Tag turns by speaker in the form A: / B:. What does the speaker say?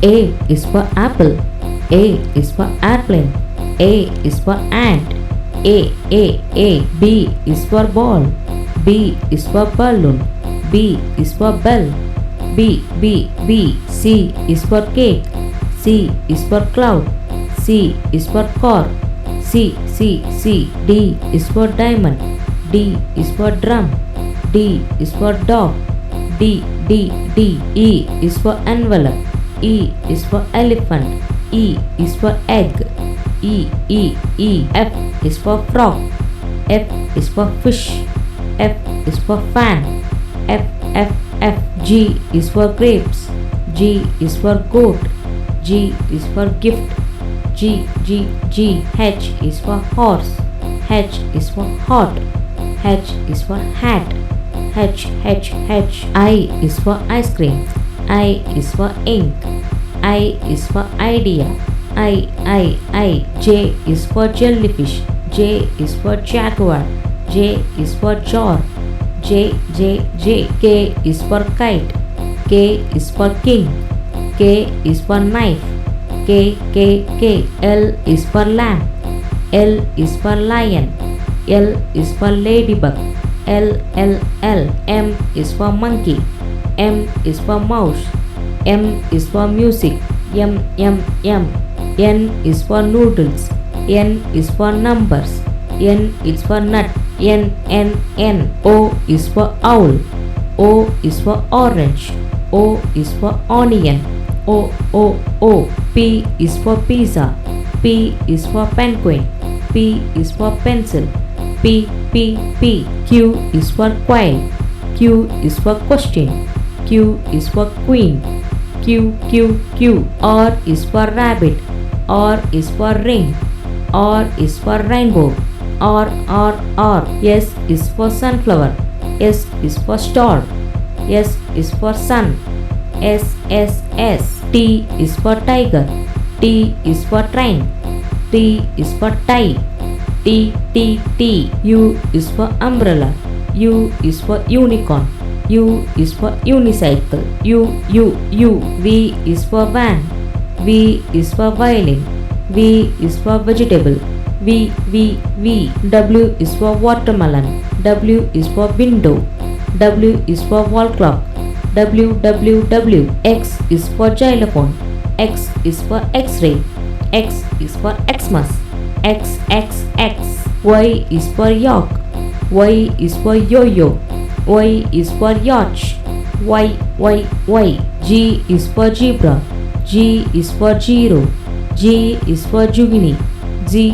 A: A is for apple. A is for airplane. A is for ant. A. B is for ball. B is for balloon. B is for bell. B. C is for cake. C is for cloud. C is for car. C. D is for diamond. D is for drum. D is for dog. D. E is for envelope. E is for elephant. E is for egg. E. F is for frog. F is for fish. F is for fan. F. G is for grapes. G is for goat. G is for gift. G. H is for horse. H is for hot. H is for hat. H. I is for ice cream. I is for ink. I is for idea. I. J is for jellyfish. J is for jaguar. J is for jar. J. K is for kite. K is for king. K is for knife. K. L is for lamb. L is for lion. L is for ladybug. L. M is for monkey. M is for mouse. M is for music. M. N is for noodles. N is for numbers. N is for nut. N. O is for owl. O is for orange. O is for onion. O. P is for pizza. P is for penguin. P is for pencil. P. Q is for quail. Q is for question. Q is for queen. Q. R is for rabbit. R is for ring. R is for rainbow. R. S is for sunflower. S is for star. S is for sun. S. T is for tiger. T is for train. T is for tie. T. U is for umbrella. U is for unicorn. U is for unicycle. U. V is for van. V is for violin. V is for vegetable. V. W is for watermelon. W is for window. W is for wall clock. W. X is for xylophone. X is for x-ray. X is for Xmas. X. Y is for york. Y is for yo-yo. Y is for yacht. Y. G is for zebra. G is for zero. G is for jugini. Z.